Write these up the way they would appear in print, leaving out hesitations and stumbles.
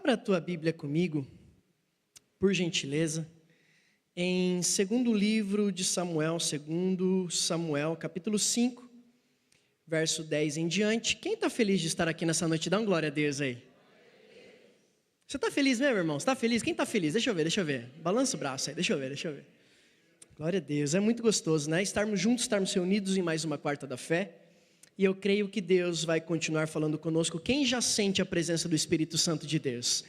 Abra a tua Bíblia comigo, por gentileza, em segundo livro de Samuel, capítulo 5, verso 10 em diante. Quem está feliz de estar aqui nessa noite? Dá um glória a Deus aí. Você está feliz mesmo, irmão? Você está feliz? Quem está feliz? Deixa eu ver. Balança o braço aí, deixa eu ver. Glória a Deus, é muito gostoso, né? Estarmos juntos, estarmos reunidos em mais uma quarta da fé. E eu creio que Deus vai continuar falando conosco. Quem já sente a presença do Espírito Santo de Deus?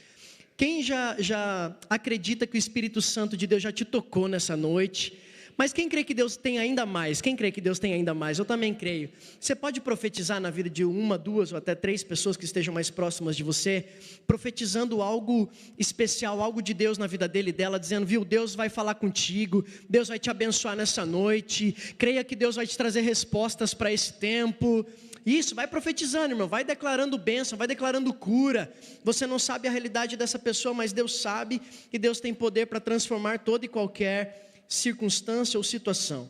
Quem já acredita que o Espírito Santo de Deus já te tocou nessa noite? Mas quem crê que Deus tem ainda mais? Quem crê que Deus tem ainda mais? Eu também creio. Você pode profetizar na vida de uma, duas ou até três pessoas que estejam mais próximas de você, profetizando algo especial, algo de Deus na vida dele e dela, dizendo, viu, Deus vai falar contigo, Deus vai te abençoar nessa noite, creia que Deus vai te trazer respostas para esse tempo. Isso, vai profetizando, irmão, vai declarando bênção, vai declarando cura. Você não sabe a realidade dessa pessoa, mas Deus sabe, e Deus tem poder para transformar toda e qualquer circunstância ou situação.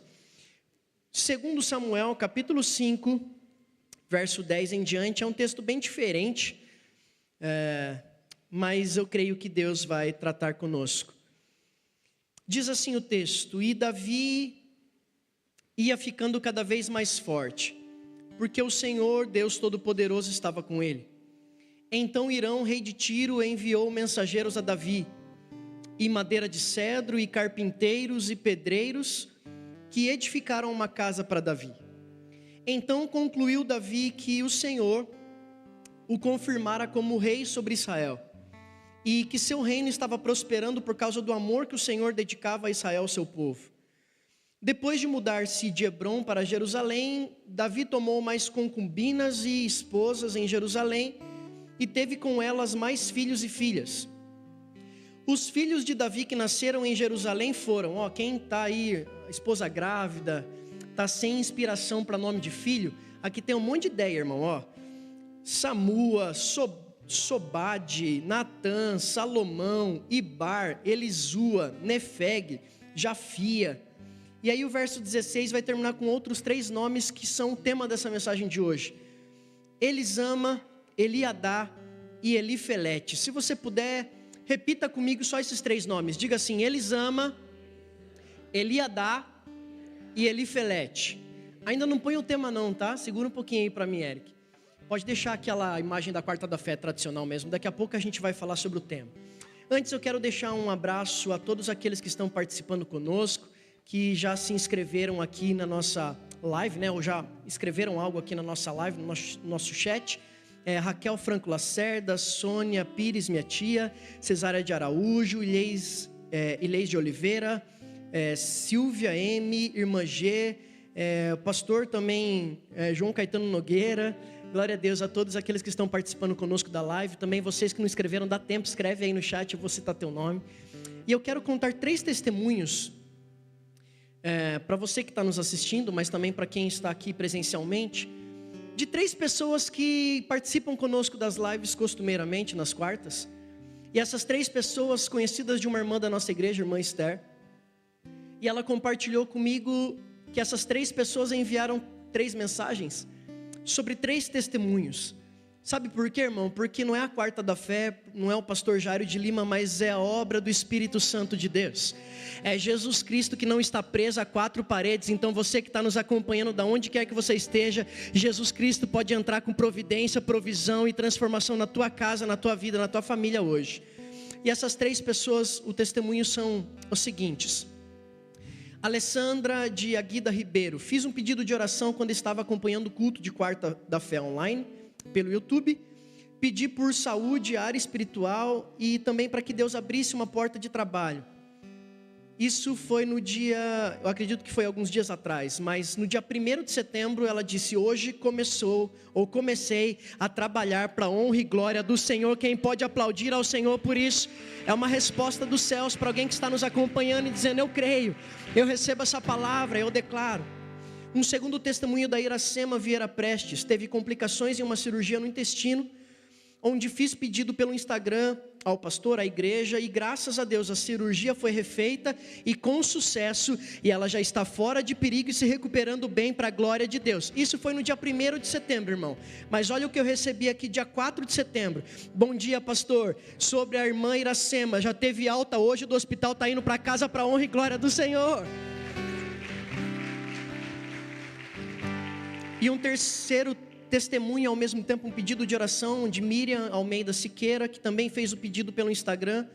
Segundo Samuel, capítulo 5, verso 10 em diante, é um texto bem diferente, mas eu creio que Deus vai tratar conosco. Diz assim o texto: e Davi ia ficando cada vez mais forte, porque o Senhor, Deus Todo-Poderoso, estava com ele. Então Hirão, rei de Tiro, enviou mensageiros a Davi, e madeira de cedro, e carpinteiros e pedreiros, que edificaram uma casa para Davi. Então concluiu Davi que o Senhor o confirmara como rei sobre Israel, e que seu reino estava prosperando por causa do amor que o Senhor dedicava a Israel, seu povo. Depois de mudar-se de Hebrom para Jerusalém, Davi tomou mais concubinas e esposas em Jerusalém, e teve com elas mais filhos e filhas. Os filhos de Davi que nasceram em Jerusalém foram, quem está aí, esposa grávida, está sem inspiração para nome de filho, aqui tem um monte de ideia, irmão, Samua, Sobade, Natã, Salomão, Ibar, Elisua, Nefeg, Jafia. E aí o verso 16 vai terminar com outros 3 nomes que são o tema dessa mensagem de hoje: Elisama, Eliadá e Elifelete. Se você puder, repita comigo só esses 3 nomes. Diga assim: Elisama, Eliadá e Elifelete. Ainda não põe o tema não, tá? Segura um pouquinho aí para mim, Eric. Pode deixar aquela imagem da quarta da fé tradicional mesmo. Daqui a pouco a gente vai falar sobre o tema. Antes eu quero deixar um abraço a todos aqueles que estão participando conosco, que já se inscreveram aqui na nossa live, né? Ou já escreveram algo aqui na nossa live, no nosso chat. Raquel Franco Lacerda, Sônia Pires, minha tia, Cesária de Araújo, Ilês de Oliveira, Silvia M, Irmã G, pastor também João Caetano Nogueira. Glória a Deus a todos aqueles que estão participando conosco da live. Também vocês que não escreveram, dá tempo, escreve aí no chat, eu vou citar teu nome. E eu quero contar 3 testemunhos para você que está nos assistindo, mas também para quem está aqui presencialmente, de 3 pessoas que participam conosco das lives costumeiramente nas quartas. E essas 3 pessoas, conhecidas de uma irmã da nossa igreja, irmã Esther, e ela compartilhou comigo que essas 3 pessoas enviaram 3 mensagens sobre 3 testemunhos. Sabe por quê, irmão? Porque não é a quarta da fé, não é o pastor Jairo de Lima, mas é a obra do Espírito Santo de Deus. É Jesus Cristo que não está preso a 4 paredes. Então você que está nos acompanhando, da onde quer que você esteja, Jesus Cristo pode entrar com providência, provisão e transformação na tua casa, na tua vida, na tua família hoje. E essas 3 pessoas, o testemunho são os seguintes: Alessandra de Aguida Ribeiro: fiz um pedido de oração quando estava acompanhando o culto de quarta da fé online pelo YouTube. Pedi por saúde, área espiritual e também para que Deus abrisse uma porta de trabalho. Isso foi no dia, eu acredito que foi alguns dias atrás, mas no dia 1º de setembro ela disse: hoje comecei a trabalhar para a honra e glória do Senhor. Quem pode aplaudir ao Senhor por isso? É uma resposta dos céus para alguém que está nos acompanhando e dizendo: eu creio, eu recebo essa palavra, eu declaro. Um segundo testemunho da Iracema Vieira Prestes: teve complicações em uma cirurgia no intestino, onde fiz pedido pelo Instagram ao pastor, à igreja, e graças a Deus a cirurgia foi refeita e com sucesso, e ela já está fora de perigo e se recuperando bem para a glória de Deus. Isso foi no dia 1º de setembro, irmão. Mas olha o que eu recebi aqui dia 4 de setembro. Bom dia, pastor. Sobre a irmã Iracema, já teve alta hoje do hospital, está indo para casa para a honra e glória do Senhor. E um terceiro testemunho, ao mesmo tempo um pedido de oração de Miriam Almeida Siqueira, que também fez o pedido pelo Instagram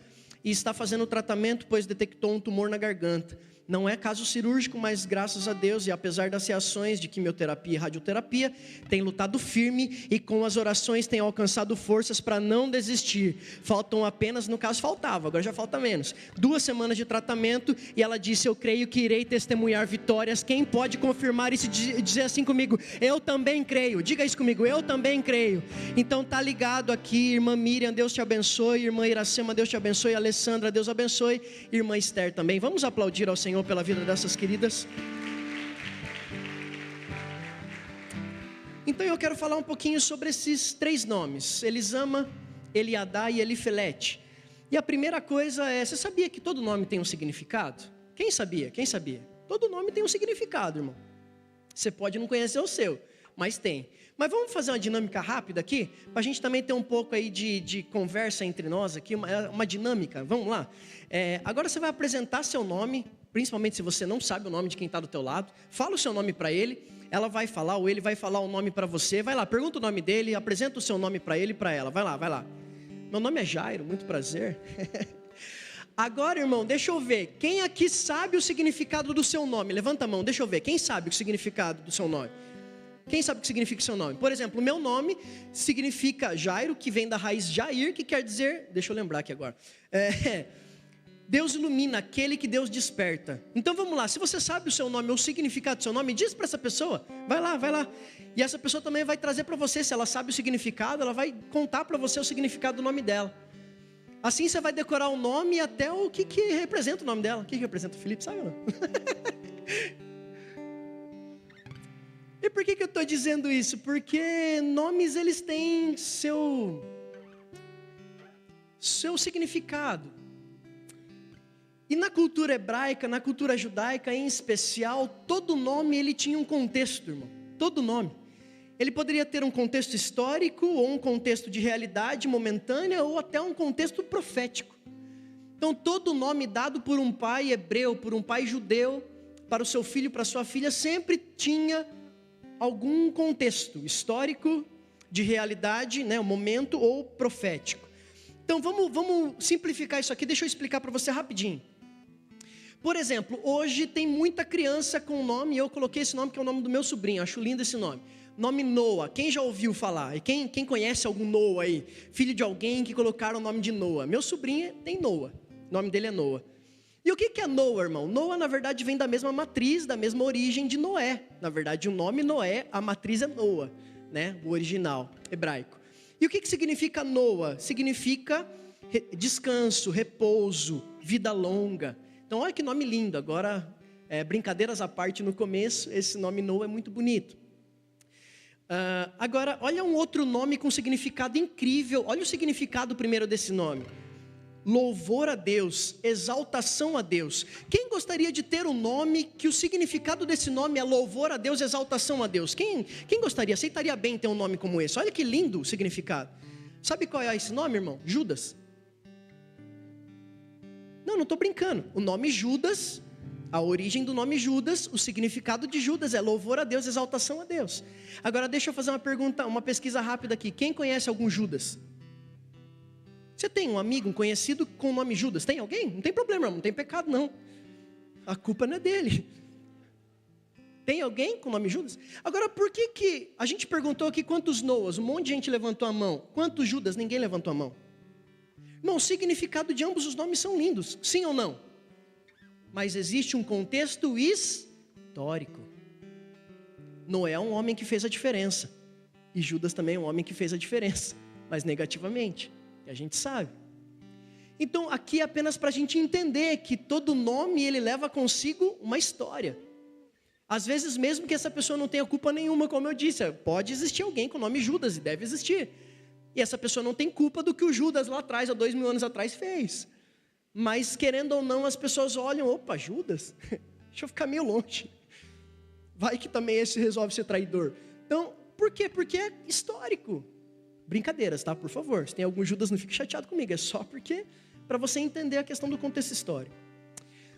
e está fazendo o tratamento, pois detectou um tumor na garganta. Não é caso cirúrgico, mas graças a Deus, e apesar das reações de quimioterapia e radioterapia, tem lutado firme e com as orações tem alcançado forças para não desistir. Faltam apenas, no caso faltava, agora já falta menos, 2 semanas de tratamento, e ela disse: eu creio que irei testemunhar vitórias. Quem pode confirmar isso e dizer assim comigo? Eu também creio. Diga isso comigo, eu também creio. Então tá ligado aqui, irmã Miriam, Deus te abençoe, irmã Iracema, Deus te abençoe, Alessandra, Deus abençoe, irmã Esther também. Vamos aplaudir ao Senhor pela vida dessas queridas. Então eu quero falar um pouquinho sobre esses 3 nomes: Elisama, Eliadá e Elifelete. E a primeira coisa é, você sabia que todo nome tem um significado? Quem sabia? Quem sabia? Todo nome tem um significado, irmão. Você pode não conhecer o seu, mas tem. Mas vamos fazer uma dinâmica rápida aqui, para a gente também ter um pouco aí de conversa entre nós aqui, uma dinâmica. Vamos lá? Agora você vai apresentar seu nome, principalmente se você não sabe o nome de quem está do teu lado. Fala o seu nome para ele, ela vai falar, ou ele vai falar o nome para você. Vai lá, pergunta o nome dele, apresenta o seu nome para ele e para ela. Vai lá, vai lá. Meu nome é Jairo, muito prazer. Agora, irmão, deixa eu ver. Quem aqui sabe o significado do seu nome? Levanta a mão, deixa eu ver. Quem sabe o significado do seu nome? Quem sabe o que significa o seu nome? Por exemplo, o meu nome significa Jairo, que vem da raiz Jair, que quer dizer... Deixa eu lembrar aqui agora. Deus ilumina, aquele que Deus desperta. Então vamos lá, se você sabe o seu nome, ou o significado do seu nome, diz para essa pessoa. Vai lá, vai lá. E essa pessoa também vai trazer para você, se ela sabe o significado, ela vai contar para você o significado do nome dela. Assim você vai decorar o nome e até o que representa o nome dela. O que representa o Felipe, sabe ou não? E por que eu estou dizendo isso? Porque nomes, eles têm seu significado. E na cultura hebraica, na cultura judaica em especial, todo nome ele tinha um contexto, irmão. Todo nome. Ele poderia ter um contexto histórico, ou um contexto de realidade momentânea, ou até um contexto profético. Então todo nome dado por um pai hebreu, por um pai judeu, para o seu filho, para a sua filha, sempre tinha algum contexto histórico, de realidade, né, um momento, ou profético. Então vamos simplificar isso aqui, deixa eu explicar para você rapidinho. Por exemplo, hoje tem muita criança com o nome, eu coloquei esse nome que é o nome do meu sobrinho, acho lindo esse nome. Nome Noah, quem já ouviu falar? E quem conhece algum Noah aí? Filho de alguém que colocaram o nome de Noah. Meu sobrinho tem Noah, o nome dele é Noah. E o que é Noah, irmão? Noah, na verdade, vem da mesma matriz, da mesma origem de Noé. Na verdade, o nome Noé, a matriz é Noah, né? O original hebraico. E o que significa Noah? Significa descanso, repouso, vida longa. Então, olha que nome lindo. Agora, brincadeiras à parte no começo, esse nome Noah é muito bonito. Agora, olha um outro nome com significado incrível. Olha o significado primeiro desse nome. Louvor a Deus, exaltação a Deus. Quem gostaria de ter um nome que o significado desse nome é louvor a Deus, exaltação a Deus? Quem gostaria, aceitaria bem ter um nome como esse? Olha que lindo o significado. Sabe qual é esse nome, irmão? Judas. Não estou brincando. O nome Judas, a origem do nome Judas, o significado de Judas é louvor a Deus, exaltação a Deus. Agora deixa eu fazer uma pergunta, uma pesquisa rápida aqui. Quem conhece algum Judas? Você tem um amigo, um conhecido com o nome Judas? Tem alguém? Não tem problema, não tem pecado não. A culpa não é dele. Tem alguém com o nome Judas? Agora, por que a gente perguntou aqui quantos Noas? Um monte de gente levantou a mão. Quantos Judas? Ninguém levantou a mão. Irmão, o significado de ambos os nomes são lindos, sim ou não? Mas existe um contexto histórico. Noé é um homem que fez a diferença. E Judas também é um homem que fez a diferença, mas negativamente. A gente sabe. Então aqui é apenas para a gente entender que todo nome ele leva consigo uma história. Às vezes mesmo que essa pessoa não tenha culpa nenhuma, como eu disse, pode existir alguém com o nome Judas e deve existir. E essa pessoa não tem culpa do que o Judas lá atrás, há 2000 anos atrás, fez. Mas querendo ou não, as pessoas olham, opa, Judas, deixa eu ficar meio longe. Vai que também esse resolve ser traidor. Então, por quê? Porque é histórico. Brincadeiras, tá? Por favor, se tem algum Judas, não fique chateado comigo. É só porque, para você entender a questão do contexto histórico.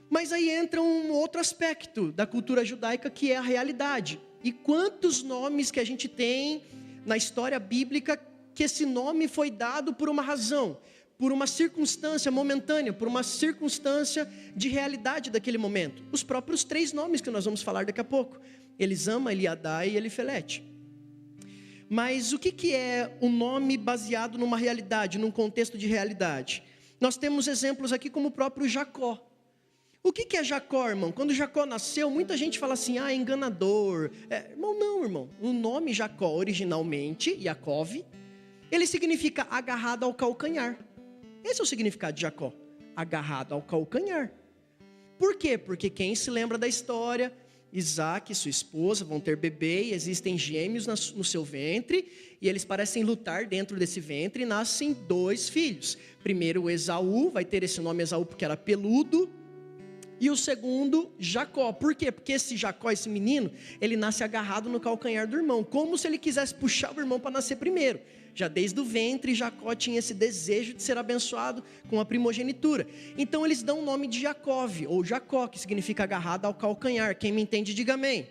Mas aí entra um outro aspecto da cultura judaica, que é a realidade. E quantos nomes que a gente tem na história bíblica, que esse nome foi dado por uma razão, por uma circunstância momentânea, por uma circunstância de realidade daquele momento. Os próprios 3 nomes que nós vamos falar daqui a pouco: Elisama, Eliadai e Elifelete. Mas o que é um nome baseado numa realidade, num contexto de realidade? Nós temos exemplos aqui como o próprio Jacó. O que é Jacó, irmão? Quando Jacó nasceu, muita gente fala assim, enganador. Irmão, não, irmão. O nome Jacó, originalmente, Yaakov, ele significa agarrado ao calcanhar. Esse é o significado de Jacó, agarrado ao calcanhar. Por quê? Porque quem se lembra da história, Isaac e sua esposa vão ter bebê, e existem gêmeos no seu ventre, e eles parecem lutar dentro desse ventre, e nascem 2 filhos. Primeiro, Esaú, vai ter esse nome Esaú porque era peludo, e o segundo, Jacó. Por quê? Porque esse Jacó, esse menino, ele nasce agarrado no calcanhar do irmão, como se ele quisesse puxar o irmão para nascer primeiro. Já desde o ventre, Jacó tinha esse desejo de ser abençoado com a primogenitura. Então eles dão o nome de Jacove, ou Jacó, que significa agarrado ao calcanhar. Quem me entende, diga amém.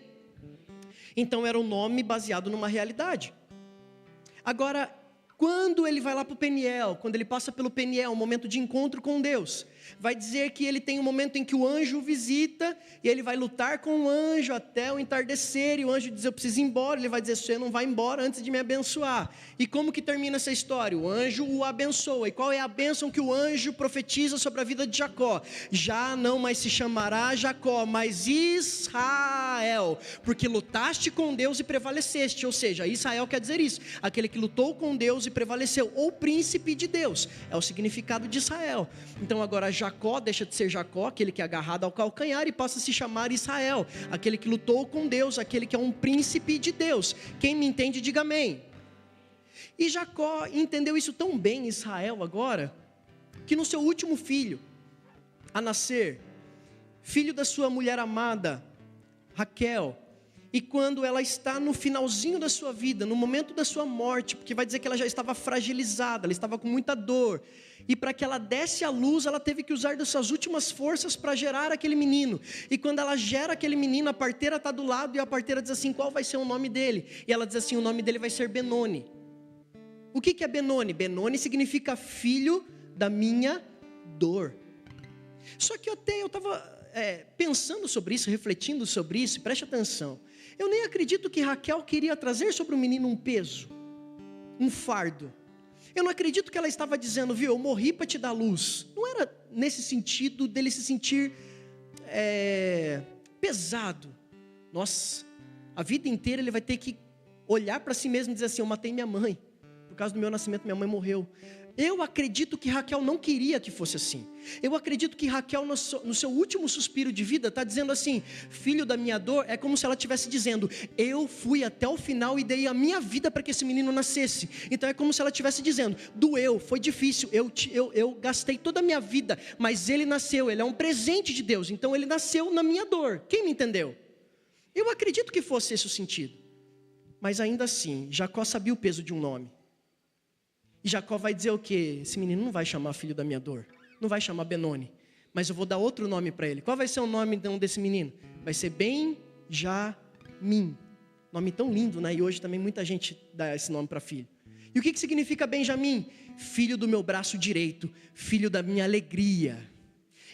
Então era um nome baseado numa realidade. Agora, quando ele vai lá para o Peniel, quando ele passa pelo Peniel, um momento de encontro com Deus, vai dizer que ele tem um momento em que o anjo o visita, e ele vai lutar com o anjo até o entardecer, e o anjo diz, eu preciso ir embora. Ele vai dizer, você não vai embora antes de me abençoar. E como que termina essa história? O anjo o abençoa. E qual é a bênção que o anjo profetiza sobre a vida de Jacó? Já não mais se chamará Jacó, mas Israel, porque lutaste com Deus e prevaleceste. Ou seja, Israel quer dizer isso, aquele que lutou com Deus e prevaleceu, ou príncipe de Deus, é o significado de Israel. Então agora Jacó deixa de ser Jacó, aquele que é agarrado ao calcanhar, e passa a se chamar Israel, aquele que lutou com Deus, aquele que é um príncipe de Deus. Quem me entende, diga amém. E Jacó entendeu isso tão bem, Israel agora, que no seu último filho a nascer, filho da sua mulher amada, Raquel, e quando ela está no finalzinho da sua vida, no momento da sua morte, porque vai dizer que ela já estava fragilizada, ela estava com muita dor, e para que ela desse à luz, ela teve que usar dessas últimas forças para gerar aquele menino. E quando ela gera aquele menino, a parteira está do lado, e a parteira diz assim, qual vai ser o nome dele? E ela diz assim, o nome dele vai ser Benoni. O que é Benoni? Benoni significa filho da minha dor. Só que eu estava pensando sobre isso, refletindo sobre isso, preste atenção. Eu nem acredito que Raquel queria trazer sobre o menino um peso, um fardo. Eu não acredito que ela estava dizendo, viu, eu morri para te dar luz. Não era nesse sentido dele se sentir pesado. Nossa, a vida inteira ele vai ter que olhar para si mesmo e dizer assim, eu matei minha mãe. Por causa do meu nascimento, minha mãe morreu. Eu acredito que Raquel não queria que fosse assim. Eu acredito que Raquel, no seu último suspiro de vida, está dizendo assim, filho da minha dor, é como se ela estivesse dizendo, eu fui até o final e dei a minha vida para que esse menino nascesse. Então é como se ela estivesse dizendo, doeu, foi difícil, eu gastei toda a minha vida, mas ele nasceu, ele é um presente de Deus, então ele nasceu na minha dor. Quem me entendeu? Eu acredito que fosse esse o sentido. Mas ainda assim, Jacó sabia o peso de um nome. E Jacó vai dizer o quê? Esse menino não vai chamar filho da minha dor, não vai chamar Benoni, mas eu vou dar outro nome para ele. Qual vai ser o nome então desse menino? Vai ser Benjamim. Nome tão lindo, né? E hoje também muita gente dá esse nome para filho. E o que significa Benjamim? Filho do meu braço direito, filho da minha alegria.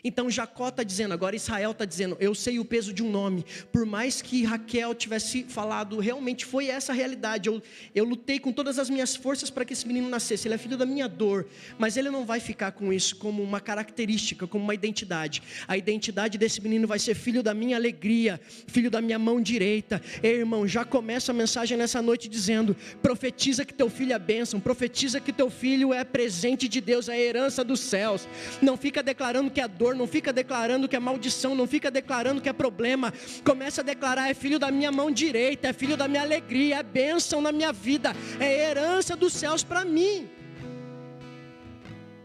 Então Jacó está dizendo, agora Israel está dizendo, eu sei o peso de um nome. Por mais que Raquel tivesse falado, realmente foi essa a realidade. Eu lutei com todas as minhas forças para que esse menino nascesse. Ele é filho da minha dor. Mas ele não vai ficar com isso como uma característica, como uma identidade. A identidade desse menino vai ser filho da minha alegria, filho da minha mão direita. Ei, irmão, já começa a mensagem nessa noite dizendo, profetiza que teu filho é bênção, profetiza que teu filho é presente de Deus, é a herança dos céus. Não fica declarando que a dor não fica declarando que é maldição, não fica declarando que é problema. Começa a declarar: é filho da minha mão direita, é filho da minha alegria, é bênção na minha vida, é herança dos céus para mim.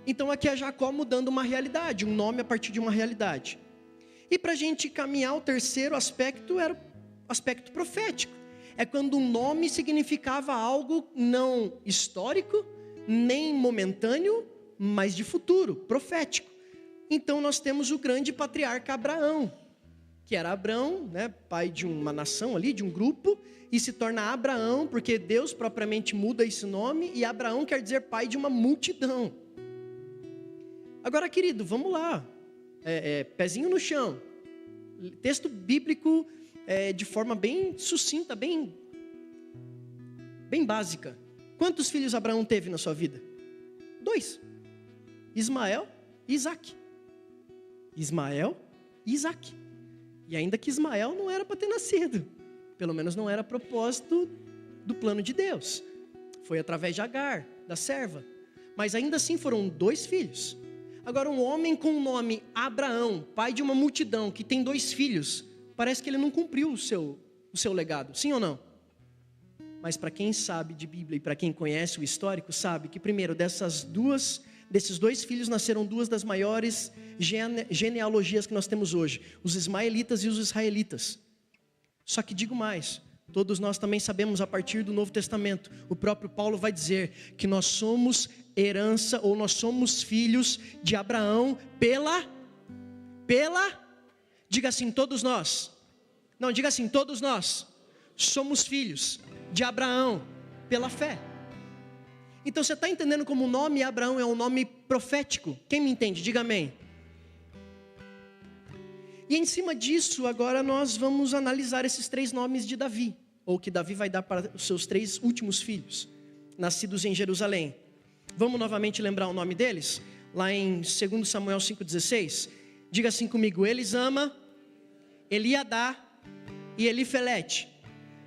Então aqui é Jacó mudando uma realidade, um nome a partir de uma realidade. E para a gente caminhar, o terceiro aspecto era o aspecto profético. É quando um nome significava algo não histórico, nem momentâneo, mas de futuro, profético. Então nós temos o grande patriarca Abraão, que era Abrão, né, pai de uma nação ali, de um grupo, e se torna Abraão, porque Deus propriamente muda esse nome, e Abraão quer dizer pai de uma multidão. Agora, querido, vamos lá, pezinho no chão, texto bíblico de forma bem sucinta, bem básica. Quantos filhos Abraão teve na sua vida? 2, Ismael e Isaque. Ismael e Isaque. E ainda que Ismael não era para ter nascido, pelo menos não era propósito do plano de Deus, foi através de Agar, da serva, mas ainda assim foram 2 filhos. Agora, um homem com o nome Abraão, pai de uma multidão, que tem 2 filhos, parece que ele não cumpriu o seu legado, sim ou não? Mas para quem sabe de Bíblia e para quem conhece o histórico, sabe que primeiro desses 2 filhos nasceram 2 das maiores genealogias que nós temos hoje, os ismaelitas e os israelitas. Só que digo mais, todos nós também sabemos a partir do Novo Testamento, o próprio Paulo vai dizer que nós somos herança, ou nós somos filhos de Abraão diga assim, todos nós, não, diga assim, todos nós somos filhos de Abraão pela fé. Então você está entendendo como o nome Abraão é um nome profético? Quem me entende? Diga amém. E em cima disso, agora nós vamos analisar esses 3 nomes de Davi, ou que Davi vai dar para os seus 3 últimos filhos, nascidos em Jerusalém. Vamos novamente lembrar o nome deles? Lá em 2 Samuel 5,16, diga assim comigo: Elisama, Eliadá e Elifelete.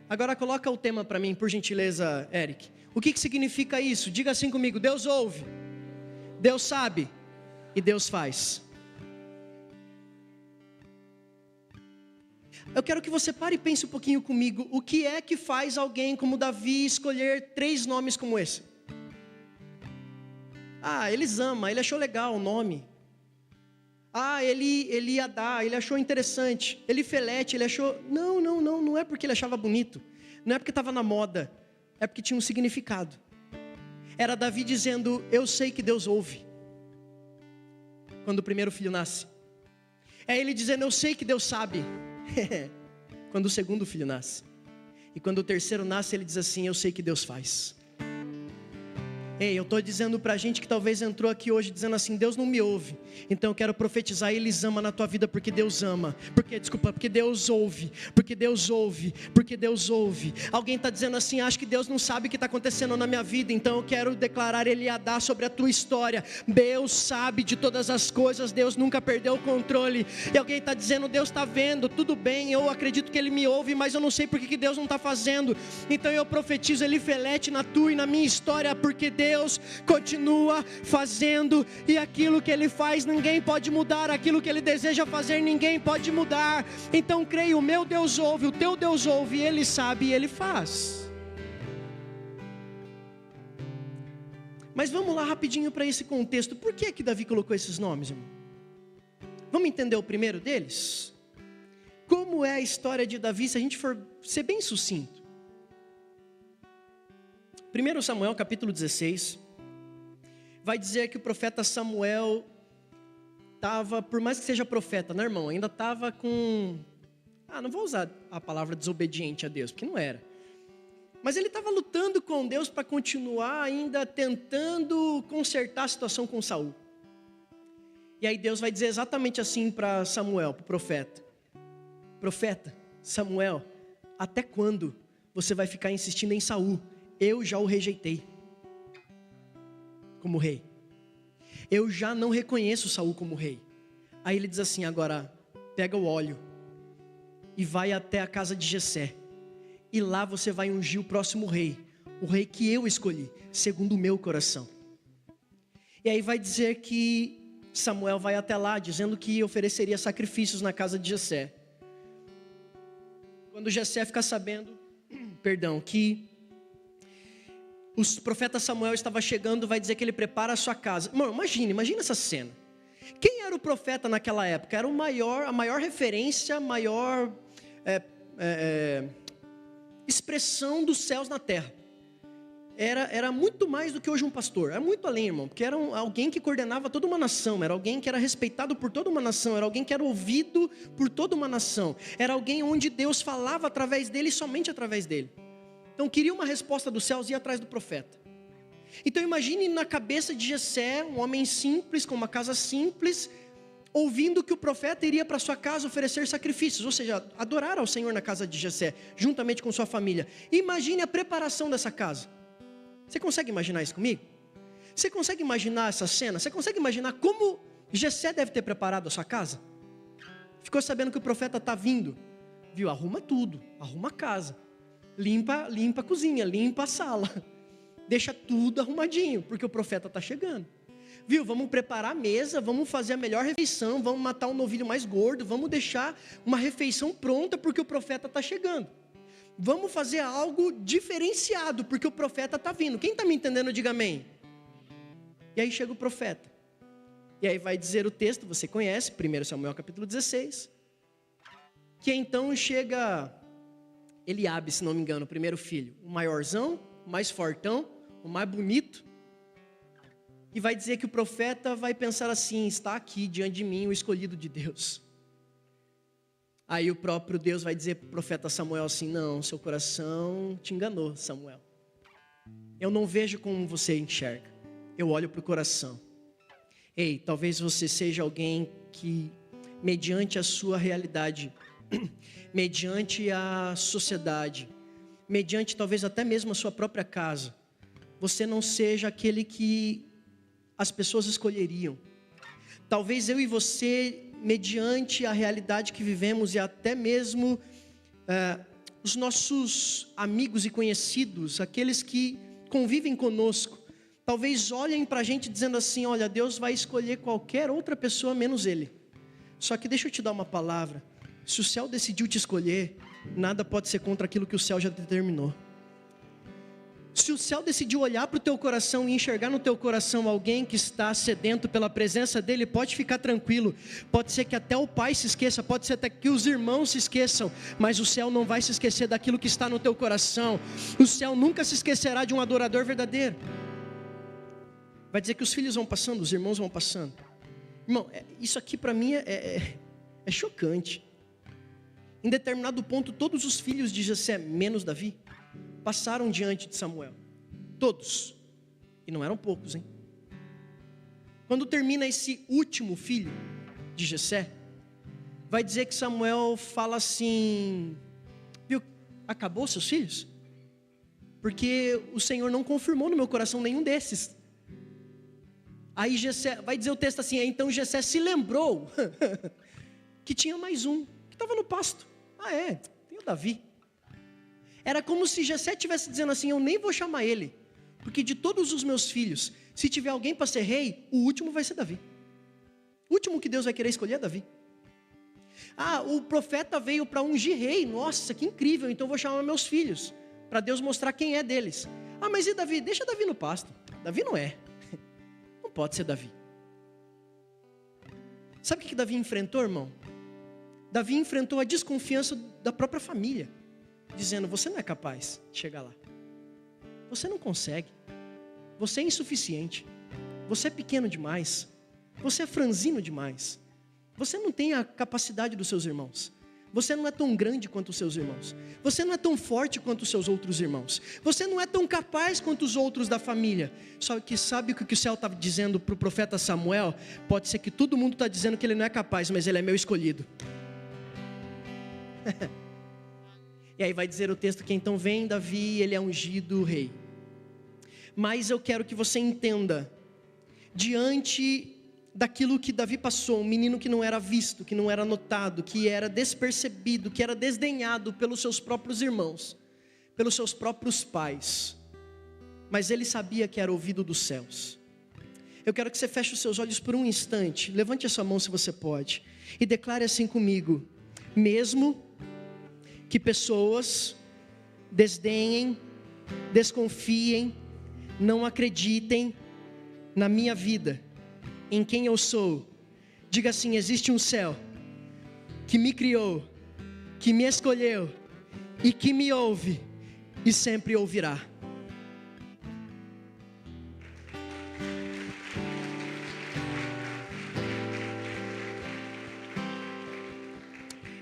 Agora coloca o tema para mim, por gentileza, Eric. O que significa isso? Diga assim comigo: Deus ouve, Deus sabe e Deus faz. Eu quero que você pare e pense um pouquinho comigo. O que é que faz alguém como Davi escolher 3 nomes como esse? Elisama, ele achou legal o nome. Eliadá, ele achou interessante. Elifelete, ele achou... Não é porque ele achava bonito. Não é porque estava na moda. É porque tinha um significado. Era Davi dizendo: eu sei que Deus ouve quando o primeiro filho nasce. É ele dizendo: eu sei que Deus sabe quando o segundo filho nasce. E quando o terceiro nasce, ele diz assim: eu sei que Deus faz. Ei, eu estou dizendo para a gente que talvez entrou aqui hoje dizendo assim: Deus não me ouve. Então eu quero profetizar: Elisama na tua vida, porque Deus ama. Porque Deus ouve. Porque Deus ouve. Porque Deus ouve. Alguém está dizendo assim: acho que Deus não sabe o que está acontecendo na minha vida. Então eu quero declarar Eliadá sobre a tua história. Deus sabe de todas as coisas. Deus nunca perdeu o controle. E alguém está dizendo: Deus está vendo, tudo bem, eu acredito que Ele me ouve, mas eu não sei porque que Deus não está fazendo. Então eu profetizo Elifelete na tua e na minha história, porque Deus continua fazendo, e aquilo que Ele faz ninguém pode mudar, aquilo que Ele deseja fazer ninguém pode mudar. Então creio, o meu Deus ouve, o teu Deus ouve, Ele sabe e Ele faz. Mas vamos lá rapidinho para esse contexto. Por que Davi colocou esses nomes, irmão? Vamos entender o primeiro deles? Como é a história de Davi, se a gente for ser bem sucinto? 1 Samuel capítulo 16, vai dizer que o profeta Samuel estava, por mais que seja profeta, né, irmão? Ainda estava com, não vou usar a palavra desobediente a Deus, porque não era. Mas ele estava lutando com Deus para continuar ainda tentando consertar a situação com Saul. E aí Deus vai dizer exatamente assim para Samuel, para o profeta: profeta, Samuel, até quando você vai ficar insistindo em Saul? Eu já o rejeitei como rei. Eu já não reconheço Saul como rei. Aí ele diz assim: agora pega o óleo e vai até a casa de Jessé, e lá você vai ungir o próximo rei, o rei que eu escolhi, segundo o meu coração. E aí vai dizer que Samuel vai até lá, dizendo que ofereceria sacrifícios na casa de Jessé. Quando Jessé fica sabendo, que o profeta Samuel estava chegando, vai dizer que ele prepara a sua casa. Irmão, imagina essa cena. Quem era o profeta naquela época? Era a maior referência, a maior expressão dos céus na terra. Era muito mais do que hoje um pastor, era muito além, irmão, porque era alguém que coordenava toda uma nação, era alguém que era respeitado por toda uma nação, era alguém que era ouvido por toda uma nação, era alguém onde Deus falava através dele e somente através dele. Então queria uma resposta dos céus e ia atrás do profeta. Então imagine na cabeça de Jessé, um homem simples, com uma casa simples, ouvindo que o profeta iria para sua casa oferecer sacrifícios, ou seja, adorar ao Senhor na casa de Jessé, juntamente com sua família. Imagine a preparação dessa casa. Você consegue imaginar isso comigo? Você consegue imaginar essa cena? Você consegue imaginar como Jessé deve ter preparado a sua casa? Ficou sabendo que o profeta está vindo, viu? Arruma tudo, arruma a casa, limpa a cozinha, limpa a sala, deixa tudo arrumadinho, porque o profeta está chegando. Viu? Vamos preparar a mesa, vamos fazer a melhor refeição, vamos matar um novilho mais gordo, vamos deixar uma refeição pronta, porque o profeta está chegando. Vamos fazer algo diferenciado, porque o profeta está vindo. Quem está me entendendo, diga amém. E aí chega o profeta. E aí vai dizer o texto, você conhece, 1 Samuel capítulo 16. Que então chega Eliabe, se não me engano, o primeiro filho. O maiorzão, o mais fortão, o mais bonito. E vai dizer que o profeta vai pensar assim: está aqui diante de mim o escolhido de Deus. Aí o próprio Deus vai dizer para o profeta Samuel assim: não, seu coração te enganou, Samuel. Eu não vejo como você enxerga, eu olho para o coração. Ei, talvez você seja alguém que, mediante a sua realidade, mediante a sociedade, mediante talvez até mesmo a sua própria casa, você não seja aquele que as pessoas escolheriam. Talvez eu e você, mediante a realidade que vivemos e até mesmo os nossos amigos e conhecidos, aqueles que convivem conosco, talvez olhem para a gente dizendo assim: olha, Deus vai escolher qualquer outra pessoa menos Ele. Só que deixa eu te dar uma palavra: se o céu decidiu te escolher, nada pode ser contra aquilo que o céu já determinou. Se o céu decidiu olhar para o teu coração e enxergar no teu coração alguém que está sedento pela presença dele, pode ficar tranquilo. Pode ser que até o pai se esqueça, pode ser até que os irmãos se esqueçam, mas o céu não vai se esquecer daquilo que está no teu coração. O céu nunca se esquecerá de um adorador verdadeiro. Vai dizer que os filhos vão passando, os irmãos vão passando. Irmão, isso aqui para mim é chocante. Em determinado ponto, todos os filhos de Jessé, menos Davi, passaram diante de Samuel. Todos. E não eram poucos, hein? Quando termina esse último filho de Jessé, vai dizer que Samuel fala assim: viu, acabou seus filhos? Porque o Senhor não confirmou no meu coração nenhum desses. Aí Jessé, vai dizer o texto assim: então Jessé se lembrou que tinha mais um, que estava no pasto. Tem o Davi. Era como se Jessé estivesse dizendo assim: eu nem vou chamar ele, porque de todos os meus filhos, se tiver alguém para ser rei, o último vai ser Davi. O último que Deus vai querer escolher é Davi. O profeta veio para ungir rei. Nossa, que incrível, então eu vou chamar meus filhos, para Deus mostrar quem é deles. Mas e Davi? Deixa Davi no pasto. Davi não é. Não pode ser Davi. Sabe o que Davi enfrentou, irmão? Davi enfrentou a desconfiança da própria família, dizendo: você não é capaz de chegar lá. Você não consegue. Você é insuficiente. Você é pequeno demais. Você é franzino demais. Você não tem a capacidade dos seus irmãos. Você não é tão grande quanto os seus irmãos. Você não é tão forte quanto os seus outros irmãos. Você não é tão capaz quanto os outros da família. Só que sabe o que o céu estava dizendo para o profeta Samuel? Pode ser que todo mundo está dizendo que ele não é capaz, mas ele é meu escolhido. E aí vai dizer o texto que então vem Davi, ele é ungido rei. Mas eu quero que você entenda, diante daquilo que Davi passou, um menino que não era visto, que não era notado, que era despercebido, que era desdenhado pelos seus próprios irmãos, pelos seus próprios pais, mas ele sabia que era ouvido dos céus. eu quero que você feche os seus olhos por um instante. Levante a sua mão se você pode. E declare assim comigo: mesmo que pessoas desdenhem, desconfiem, não acreditem na minha vida, em quem eu sou, diga assim: existe um céu que me criou, que me escolheu e que me ouve e sempre ouvirá.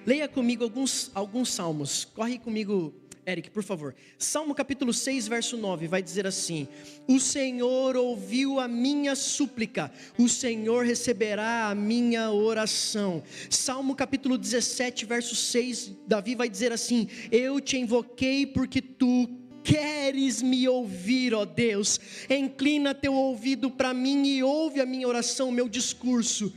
Leia comigo alguns salmos. Corre comigo, Eric, por favor. Salmo capítulo 6, verso 9, vai dizer assim: o Senhor ouviu a minha súplica, o Senhor receberá a minha oração. Salmo capítulo 17, verso 6, Davi vai dizer assim: eu te invoquei porque tu queres me ouvir, ó Deus. Inclina teu ouvido para mim e ouve a minha oração, o meu discurso.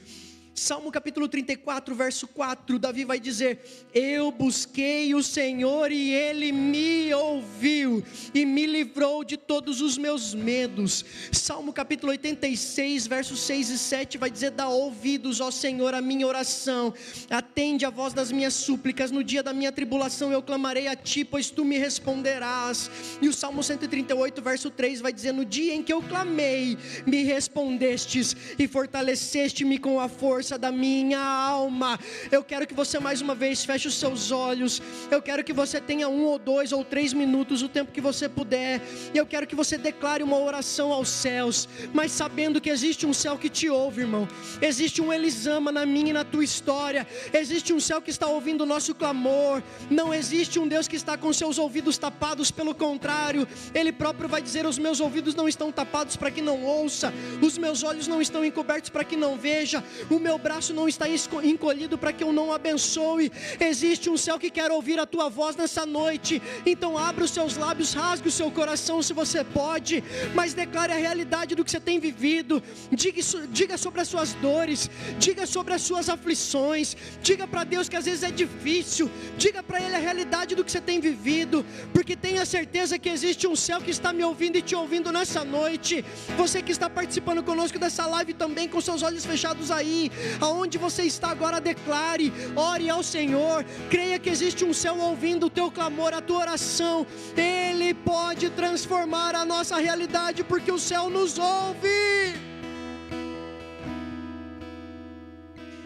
Salmo capítulo 34, verso 4, Davi vai dizer: eu busquei o Senhor e Ele me ouviu e me livrou de todos os meus medos. Salmo capítulo 86, versos 6 e 7 vai dizer: dá ouvidos, ó Senhor, a minha oração, atende a voz das minhas súplicas, no dia da minha tribulação eu clamarei a Ti, pois Tu me responderás. E o Salmo 138, verso 3 vai dizer: no dia em que eu clamei, me respondestes e fortaleceste-me com a força da minha alma. Eu quero que você mais uma vez feche os seus olhos. Eu quero que você tenha 1 ou 2 ou 3 minutos, o tempo que você puder. E eu quero que você declare uma oração aos céus, mas sabendo que existe um céu que te ouve, irmão. Existe um Elisama na minha e na tua história. Existe um céu que está ouvindo o nosso clamor. Não existe um Deus que está com seus ouvidos tapados. Pelo contrário, Ele próprio vai dizer: os meus ouvidos não estão tapados para que não ouça, os meus olhos não estão encobertos para que não veja, o meu braço não está encolhido para que eu não abençoe. Existe um céu que quer ouvir a tua voz nessa noite. Então abra os seus lábios, rasgue o seu coração se você pode, mas declare a realidade do que você tem vivido. Diga sobre as suas dores, diga sobre as suas aflições, diga para Deus que às vezes é difícil, diga para Ele a realidade do que você tem vivido, porque tenha certeza que existe um céu que está me ouvindo e te ouvindo nessa noite. Você que está participando conosco dessa live também, com seus olhos fechados aí, aonde você está agora, declare, ore ao Senhor, creia que existe um céu ouvindo o teu clamor, a tua oração. Ele pode transformar a nossa realidade, porque o céu nos ouve.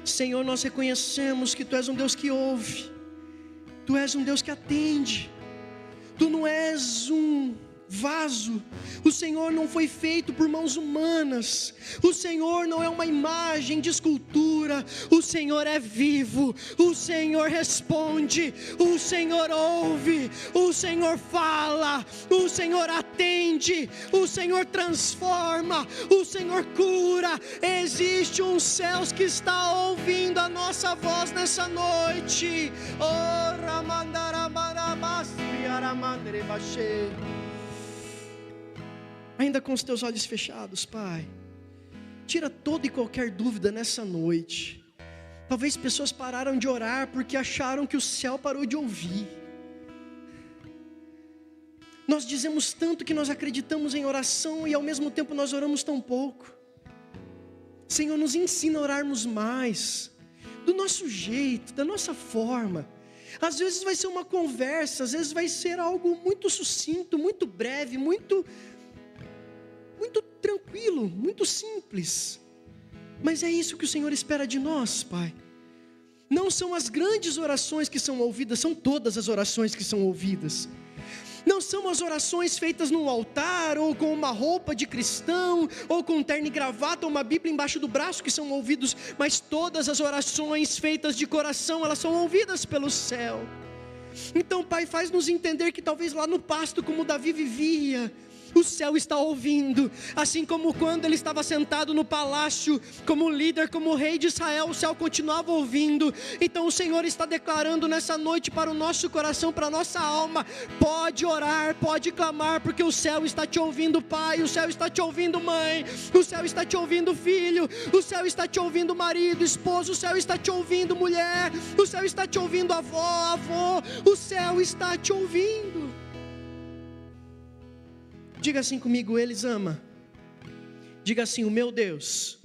Senhor, nós reconhecemos que Tu és um Deus que ouve, Tu és um Deus que atende, Tu não és um vaso. O Senhor não foi feito por mãos humanas. O Senhor não é uma imagem de escultura. O Senhor é vivo. O Senhor responde. O Senhor ouve. O Senhor fala. O Senhor atende. O Senhor transforma. O Senhor cura. Existe um céu que está ouvindo a nossa voz nessa noite. Oh, ainda com os teus olhos fechados, Pai, tira toda e qualquer dúvida nessa noite. Talvez pessoas pararam de orar porque acharam que o céu parou de ouvir. Nós dizemos tanto que nós acreditamos em oração e ao mesmo tempo nós oramos tão pouco. Senhor, nos ensina a orarmos mais, do nosso jeito, da nossa forma. Às vezes vai ser uma conversa, às vezes vai ser algo muito sucinto, muito breve, muito tranquilo, muito simples. Mas é isso que o Senhor espera de nós, Pai. Não são as grandes orações que são ouvidas, são todas as orações que são ouvidas. Não são as orações feitas num altar, ou com uma roupa de cristão, ou com terno e gravata, ou uma Bíblia embaixo do braço que são ouvidos, mas todas as orações feitas de coração, elas são ouvidas pelo céu. Então, Pai, faz-nos entender que talvez lá no pasto, como Davi vivia, o céu está ouvindo, assim como quando ele estava sentado no palácio, como líder, como rei de Israel, o céu continuava ouvindo. Então o Senhor está declarando nessa noite para o nosso coração, para a nossa alma: pode orar, pode clamar, porque o céu está te ouvindo, pai, o céu está te ouvindo, mãe, o céu está te ouvindo, filho, o céu está te ouvindo, marido, esposo, o céu está te ouvindo, mulher, o céu está te ouvindo, avô, o céu está te ouvindo. Diga assim comigo: Elisama, Diga assim: o meu Deus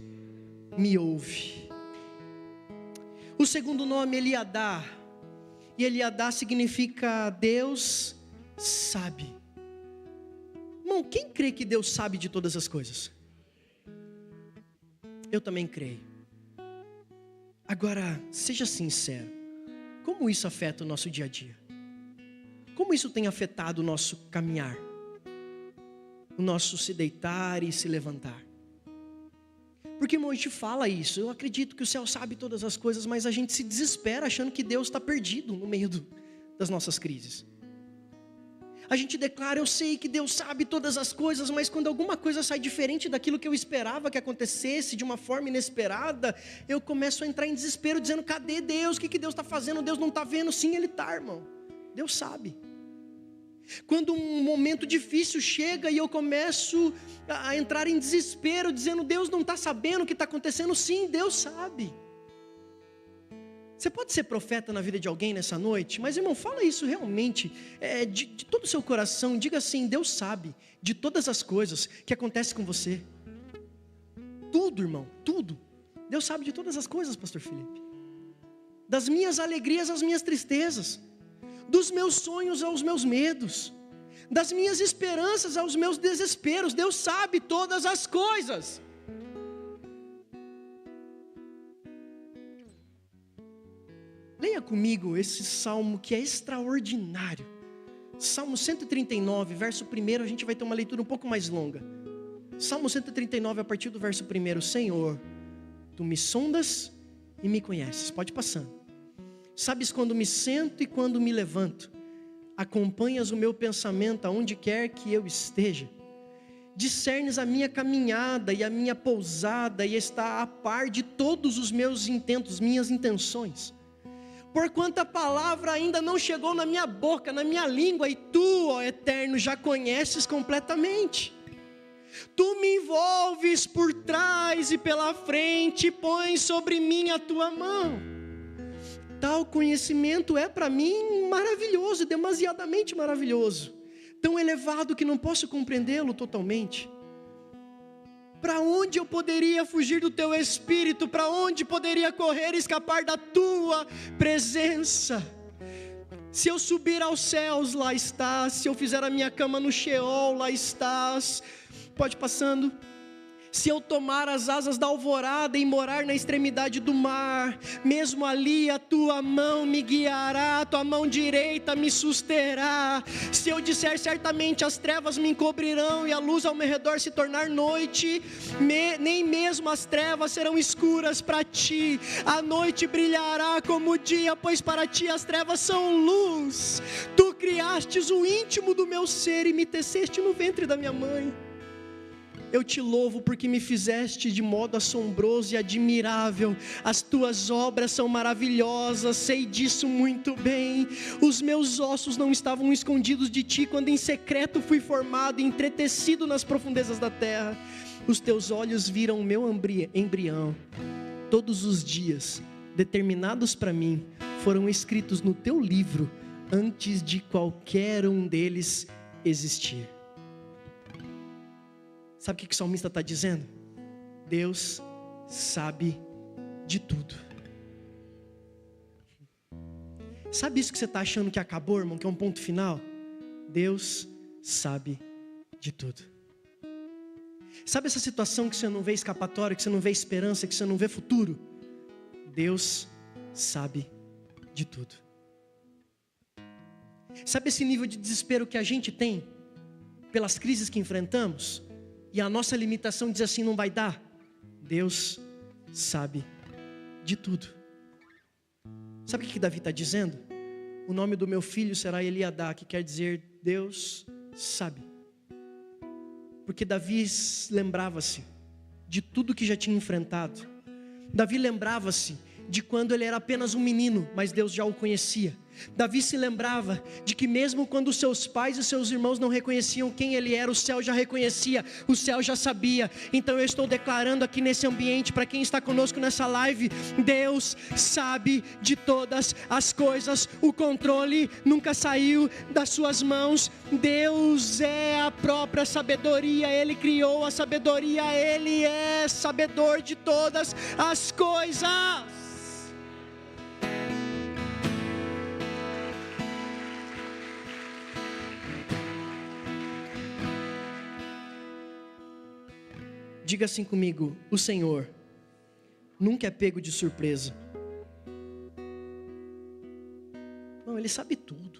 me ouve. O segundo nome, Eliadá. E Eliadá significa Deus sabe. Irmão, quem crê que Deus sabe de todas as coisas? Eu também creio. Agora, seja sincero. Como isso afeta o nosso dia a dia? Como isso tem afetado o nosso caminhar? O nosso se deitar e se levantar? Porque, irmão, a gente fala isso. Eu acredito que o céu sabe todas as coisas, mas a gente se desespera achando que Deus está perdido no meio das nossas crises. A gente declara: eu sei que Deus sabe todas as coisas, mas quando alguma coisa sai diferente daquilo que eu esperava que acontecesse, de uma forma inesperada, eu começo a entrar em desespero, dizendo: cadê Deus? O que Deus está fazendo? Deus não está vendo? Sim, Ele está, irmão. Deus sabe. Quando um momento difícil chega e eu começo a entrar em desespero, dizendo: Deus não está sabendo o que está acontecendo? Sim, Deus sabe. Você pode ser profeta na vida de alguém nessa noite, mas, irmão, fala isso realmente, de todo o seu coração. Diga assim: Deus sabe de todas as coisas que acontecem com você. Tudo, irmão, tudo. Deus sabe de todas as coisas, pastor Felipe. Das minhas alegrias às minhas tristezas, dos meus sonhos aos meus medos, das minhas esperanças aos meus desesperos. Deus sabe todas as coisas. Leia comigo esse salmo que é extraordinário. Salmo 139, verso 1, a gente vai ter uma leitura um pouco mais longa. Salmo 139, a partir do verso 1. Senhor, Tu me sondas e me conheces. Pode passando. Sabes quando me sento e quando me levanto. Acompanhas o meu pensamento aonde quer que eu esteja. Discernes a minha caminhada e a minha pousada, e está a par de todos os meus intentos, minhas intenções. Porquanto a palavra ainda não chegou na minha boca, na minha língua, e Tu, ó Eterno, já conheces completamente. Tu me envolves por trás e pela frente, e pões sobre mim a Tua mão. Tal conhecimento é para mim maravilhoso, demasiadamente maravilhoso, tão elevado que não posso compreendê-lo totalmente. Para onde eu poderia fugir do Teu Espírito? Para onde poderia correr e escapar da Tua presença? Se eu subir aos céus, lá estás. Se eu fizer a minha cama no Sheol, lá estás. Pode passando. Se eu tomar as asas da alvorada e morar na extremidade do mar, mesmo ali a Tua mão me guiará, a Tua mão direita me susterá. Se eu disser certamente as trevas me encobrirão e a luz ao meu redor se tornar noite, nem mesmo as trevas serão escuras para Ti. A noite brilhará como o dia, pois para Ti as trevas são luz. Tu criastes o íntimo do meu ser e me teceste no ventre da minha mãe. Eu Te louvo porque me fizeste de modo assombroso e admirável. As Tuas obras são maravilhosas, sei disso muito bem. Os meus ossos não estavam escondidos de Ti, quando em secreto fui formado e entretecido nas profundezas da terra. Os Teus olhos viram o meu embrião. Todos os dias determinados para mim foram escritos no Teu livro, antes de qualquer um deles existir. Sabe o que o salmista está dizendo? Deus sabe de tudo. Sabe isso que você está achando que acabou, irmão, que é um ponto final? Deus sabe de tudo. Sabe essa situação que você não vê escapatória, que você não vê esperança, que você não vê futuro? Deus sabe de tudo. Sabe esse nível de desespero que a gente tem pelas crises que enfrentamos? E a nossa limitação diz assim: não vai dar. Deus sabe de tudo. Sabe o que Davi está dizendo? O nome do meu filho será Eliadá, que quer dizer Deus sabe. Porque Davi lembrava-se de tudo que já tinha enfrentado. Davi lembrava-se de quando ele era apenas um menino, mas Deus já o conhecia. Davi se lembrava de que mesmo quando seus pais e seus irmãos não reconheciam quem ele era, o céu já reconhecia, o céu já sabia. Então eu estou declarando aqui nesse ambiente, para quem está conosco nessa live, Deus sabe de todas as coisas, o controle nunca saiu das suas mãos. Deus é a própria sabedoria, Ele criou a sabedoria, Ele é sabedor de todas as coisas. Diga assim comigo: o Senhor nunca é pego de surpresa. Não, Ele sabe tudo.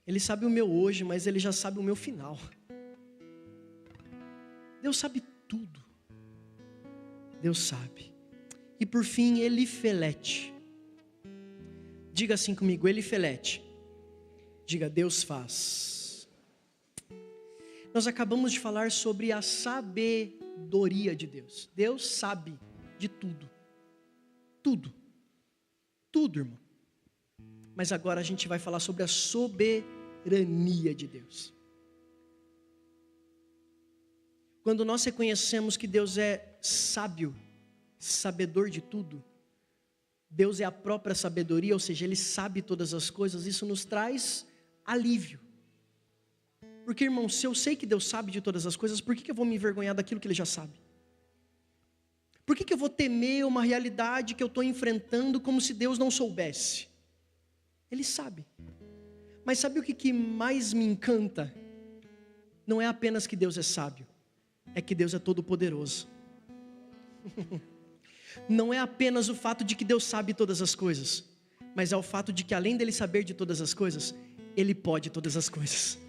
Ele sabe o meu hoje, mas Ele já sabe o meu final. Deus sabe tudo. Deus sabe. E por fim, Elifelete. Diga assim comigo: Elifelete. Diga: Deus faz. Nós acabamos de falar sobre a sabedoria de Deus. Deus sabe de tudo. Tudo. Tudo, irmão. Mas agora a gente vai falar sobre a soberania de Deus. Quando nós reconhecemos que Deus é sábio, sabedor de tudo, Deus é a própria sabedoria, ou seja, Ele sabe todas as coisas, isso nos traz alívio. Porque, irmão, se eu sei que Deus sabe de todas as coisas, por que eu vou me envergonhar daquilo que Ele já sabe? Por que eu vou temer uma realidade que eu estou enfrentando como se Deus não soubesse? Ele sabe. Mas sabe o que mais me encanta? Não é apenas que Deus é sábio, é que Deus é todo poderoso. Não é apenas o fato de que Deus sabe todas as coisas, mas é o fato de que além dele saber de todas as coisas, Ele pode todas as coisas.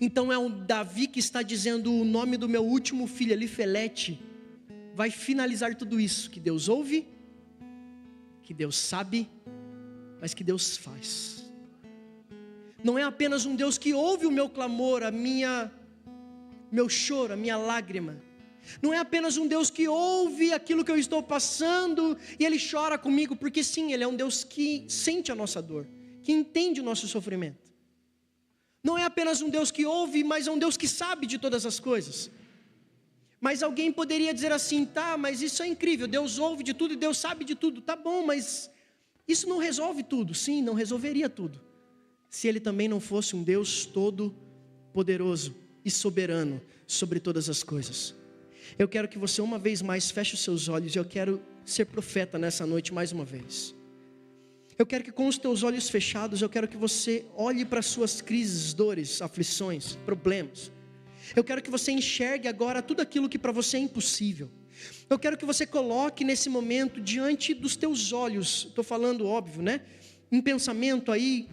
Então é o Davi que está dizendo: o nome do meu último filho, Elifelete, vai finalizar tudo isso, que Deus ouve, que Deus sabe, mas que Deus faz. Não é apenas um Deus que ouve o meu clamor, meu choro, a minha lágrima. Não é apenas um Deus que ouve aquilo que eu estou passando e Ele chora comigo, porque sim, Ele é um Deus que sente a nossa dor, que entende o nosso sofrimento. Não é apenas um Deus que ouve, mas é um Deus que sabe de todas as coisas. Mas alguém poderia dizer assim: tá, mas isso é incrível, Deus ouve de tudo e Deus sabe de tudo. Tá bom, mas isso não resolve tudo. Sim, não resolveria tudo, se Ele também não fosse um Deus todo poderoso e soberano sobre todas as coisas. Eu quero que você uma vez mais feche os seus olhos. Eu quero ser profeta nessa noite mais uma vez. Eu quero que com os teus olhos fechados, eu quero que você olhe para as suas crises, dores, aflições, problemas. Eu quero que você enxergue agora tudo aquilo que para você é impossível. Eu quero que você coloque nesse momento diante dos teus olhos, estou falando óbvio, né? Um pensamento aí,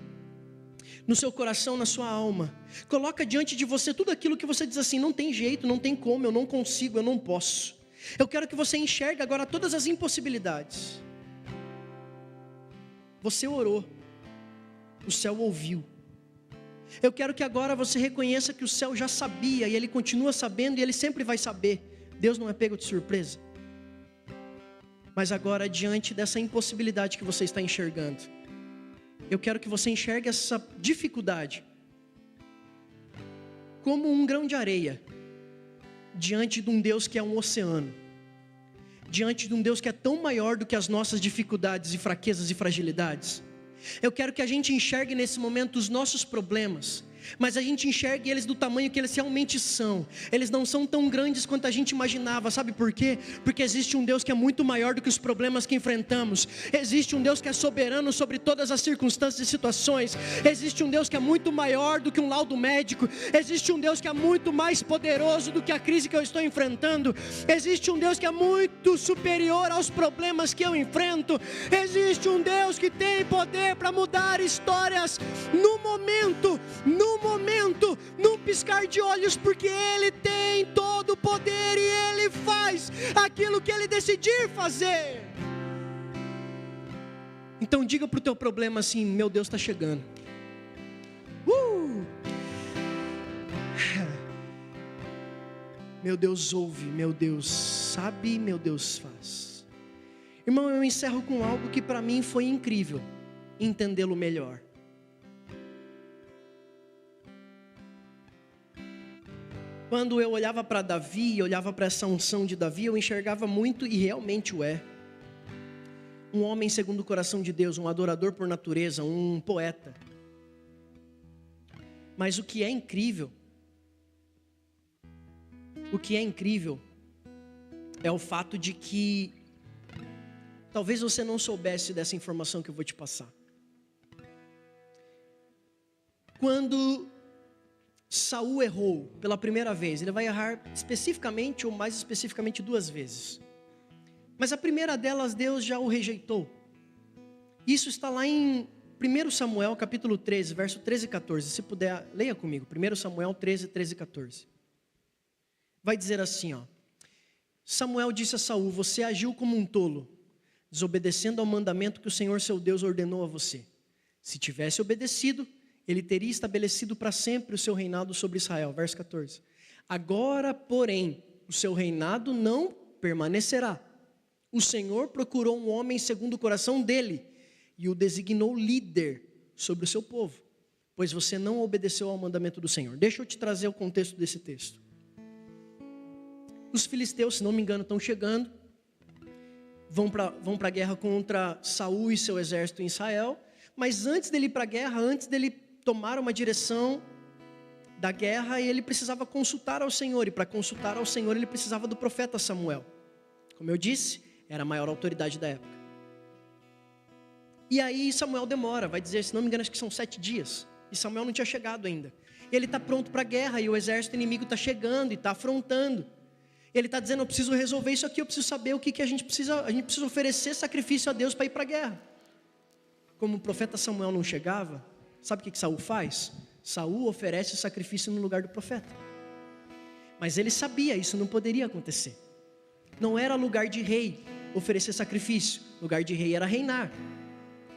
no seu coração, na sua alma. Coloca diante de você tudo aquilo que você diz assim: não tem jeito, não tem como, eu não consigo, eu não posso. Eu quero que você enxergue agora todas as impossibilidades. Você orou, o céu ouviu. Eu quero que agora você reconheça que o céu já sabia, e Ele continua sabendo, e Ele sempre vai saber. Deus não é pego de surpresa. Mas agora, diante dessa impossibilidade que você está enxergando, eu quero que você enxergue essa dificuldade como um grão de areia diante de um Deus que é um oceano, diante de um Deus que é tão maior do que as nossas dificuldades e fraquezas e fragilidades. Eu quero que a gente enxergue nesse momento os nossos problemas, mas a gente enxergue eles do tamanho que eles realmente são. Eles não são tão grandes quanto a gente imaginava. Sabe por quê? Porque existe um Deus que é muito maior do que os problemas que enfrentamos. Existe um Deus que é soberano sobre todas as circunstâncias e situações. Existe um Deus que é muito maior do que um laudo médico. Existe um Deus que é muito mais poderoso do que a crise que eu estou enfrentando. Existe um Deus que é muito superior aos problemas que eu enfrento. Existe um Deus que tem poder para mudar histórias no momento, num piscar de olhos, porque Ele tem todo o poder e Ele faz aquilo que Ele decidir fazer. Então diga para o teu problema assim: meu Deus está chegando. Meu Deus ouve, meu Deus sabe, meu Deus faz. Irmão, eu encerro com algo que para mim foi incrível entendê-lo melhor. Quando eu olhava para Davi, olhava para essa unção de Davi, eu enxergava muito, e realmente o é, um homem segundo o coração de Deus, um adorador por natureza, um poeta. Mas o que é incrível é o fato de que talvez você não soubesse dessa informação que eu vou te passar. Quando Saul errou pela primeira vez, ele vai errar especificamente ou mais especificamente 2 vezes. Mas a primeira delas, Deus já o rejeitou. Isso está lá em 1 Samuel capítulo 13, verso 13 e 14. Se puder, leia comigo. 1 Samuel 13, 13 e 14. Vai dizer assim, ó. Samuel disse a Saul: você agiu como um tolo, desobedecendo ao mandamento que o Senhor seu Deus ordenou a você. Se tivesse obedecido, ele teria estabelecido para sempre o seu reinado sobre Israel. Verso 14. Agora, porém, o seu reinado não permanecerá. O Senhor procurou um homem segundo o coração dele e o designou líder sobre o seu povo, pois você não obedeceu ao mandamento do Senhor. Deixa eu te trazer o contexto desse texto. Os filisteus, se não me engano, estão chegando, vão para a guerra contra Saul e seu exército em Israel, mas antes dele ir para a guerra, antes dele tomar uma direção da guerra, ele precisava consultar ao Senhor, e para consultar ao Senhor ele precisava do profeta Samuel. Como eu disse, era a maior autoridade da época. E aí Samuel demora, vai dizer, se não me engano, acho que são 7 dias, e Samuel não tinha chegado ainda. Ele está pronto para a guerra, e o exército inimigo está chegando e está afrontando. Ele está dizendo: eu preciso resolver isso aqui, eu preciso saber o que a gente precisa oferecer sacrifício a Deus para ir para a guerra. Como o profeta Samuel não chegava, sabe o que Saul faz? Saul oferece o sacrifício no lugar do profeta. Mas ele sabia, isso não poderia acontecer. Não era lugar de rei oferecer sacrifício, lugar de rei era reinar.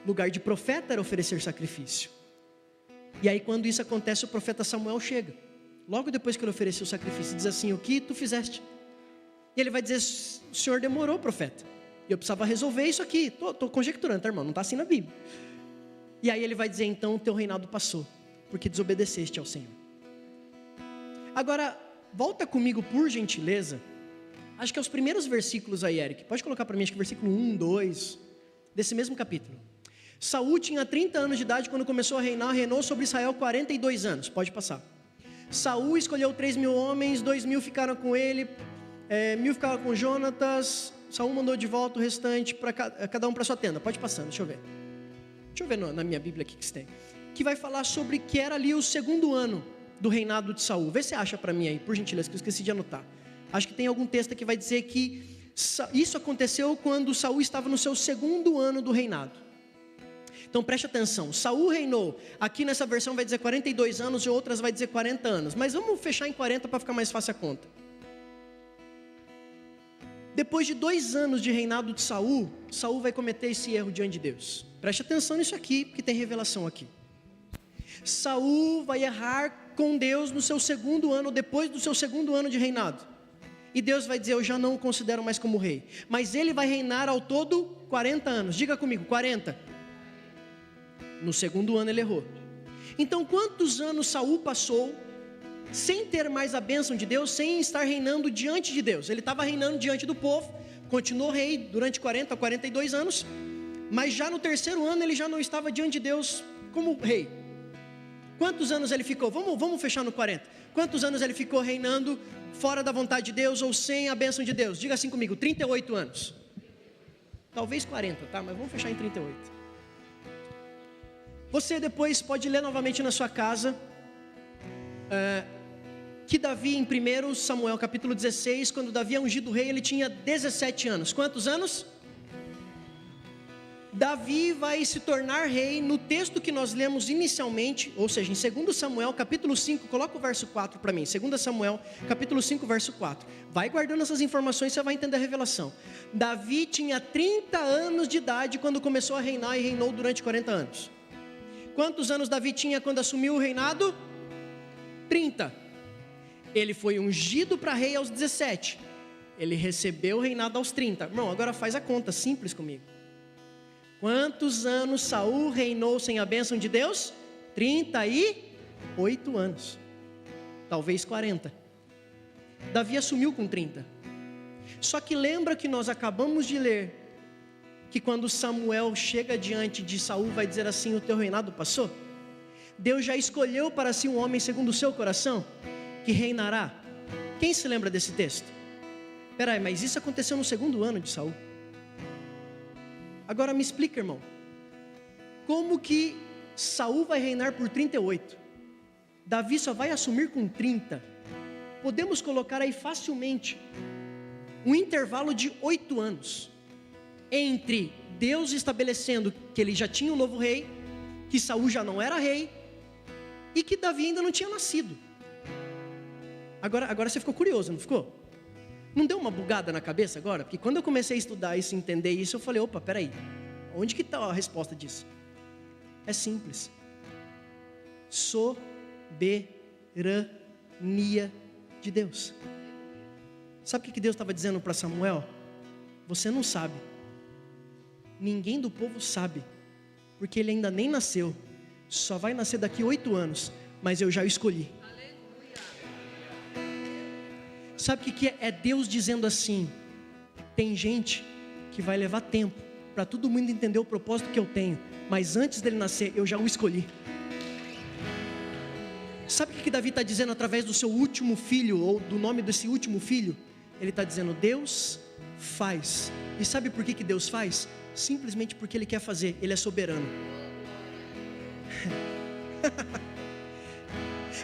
Lugar de profeta era oferecer sacrifício. E aí quando isso acontece, o profeta Samuel chega. Logo depois que ele ofereceu o sacrifício, diz assim: o que tu fizeste? E ele vai dizer: o senhor demorou, profeta, e eu precisava resolver isso aqui. Estou conjecturando, tá, irmão? Não está assim na Bíblia. E aí ele vai dizer: então o teu reinado passou, porque desobedeceste ao Senhor. Agora, volta comigo por gentileza. Acho que é os primeiros versículos aí, Eric. Pode colocar para mim, acho que versículo 1, 2, desse mesmo capítulo. Saul tinha 30 anos de idade quando começou a reinar, reinou sobre Israel 42 anos. Pode passar. Saul escolheu 3.000 homens, 2.000 ficaram com ele, 1.000 ficaram com Jonatas. Saul mandou de volta o restante, para cada um para sua tenda. Pode passar, deixa eu ver. Deixa eu ver na minha Bíblia aqui que tem. Que vai falar sobre que era ali o 2º ano do reinado de Saul. Vê se acha para mim aí, por gentileza, que eu esqueci de anotar. Acho que tem algum texto que vai dizer que isso aconteceu quando Saul estava no seu 2º ano do reinado. Então preste atenção, Saul reinou, aqui nessa versão vai dizer 42 anos e outras vai dizer 40 anos. Mas vamos fechar em 40 para ficar mais fácil a conta. Depois de 2 anos de reinado de Saul, Saul vai cometer esse erro diante de Deus. Preste atenção nisso aqui, porque tem revelação aqui. Saul vai errar com Deus no seu 2º ano, depois do seu 2º ano de reinado. E Deus vai dizer: eu já não o considero mais como rei. Mas ele vai reinar ao todo 40 anos. Diga comigo, 40. No 2º ano ele errou. Então quantos anos Saul passou sem ter mais a bênção de Deus, sem estar reinando diante de Deus? Ele estava reinando diante do povo, continuou rei durante 40 a 42 anos, mas já no 3º ano ele já não estava diante de Deus como rei. Quantos anos ele ficou? Vamos fechar no 40. Quantos anos ele ficou reinando fora da vontade de Deus ou sem a bênção de Deus? Diga assim comigo, 38 anos. Talvez 40, tá? Mas vamos fechar em 38. Você depois pode ler novamente na sua casa que Davi, em 1 Samuel capítulo 16, quando Davi é ungido rei, ele tinha 17 anos. Quantos anos? Davi vai se tornar rei no texto que nós lemos inicialmente, ou seja, em 2 Samuel capítulo 5, coloca o verso 4 para mim, 2 Samuel capítulo 5, verso 4. Vai guardando essas informações, você vai entender a revelação. Davi tinha 30 anos de idade quando começou a reinar e reinou durante 40 anos. Quantos anos Davi tinha quando assumiu o reinado? 30. Ele foi ungido para rei aos 17. Ele recebeu o reinado aos 30. Irmão, agora faz a conta simples comigo. Quantos anos Saul reinou sem a bênção de Deus? 38 anos. Talvez 40. Davi assumiu com 30. Só que lembra que nós acabamos de ler que quando Samuel chega diante de Saul, vai dizer assim: o teu reinado passou? Deus já escolheu para si um homem segundo o seu coração, que reinará. Quem se lembra desse texto? Peraí, mas isso aconteceu no segundo ano de Saul. Agora me explica, irmão, como que Saul vai reinar por 38? Davi só vai assumir com 30. Podemos colocar aí facilmente um intervalo de 8 anos entre Deus estabelecendo que ele já tinha um novo rei, que Saul já não era rei e que Davi ainda não tinha nascido. Agora você ficou curioso, não ficou? Não deu uma bugada na cabeça agora? Porque quando eu comecei a estudar isso, entender isso, eu falei: opa, peraí, onde que está a resposta disso? É simples. Soberania de Deus. Sabe o que Deus estava dizendo para Samuel? Você não sabe. Ninguém do povo sabe, porque ele ainda nem nasceu. Só vai nascer daqui 8 anos, mas eu já o escolhi. Sabe o que é? É Deus dizendo assim: tem gente que vai levar tempo para todo mundo entender o propósito que eu tenho, mas antes dele nascer, eu já o escolhi. Sabe o que Davi está dizendo através do seu último filho, ou do nome desse último filho? Ele está dizendo: Deus faz. E sabe por que Deus faz? Simplesmente porque Ele quer fazer. Ele é soberano.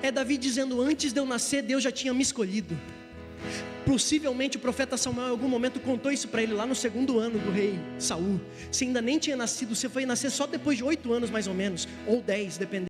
É Davi dizendo: antes de eu nascer, Deus já tinha me escolhido. Possivelmente o profeta Samuel em algum momento contou isso para ele lá no segundo ano do rei Saul. Você ainda nem tinha nascido, você foi nascer só depois de 8 anos mais ou menos, ou 10, dependendo.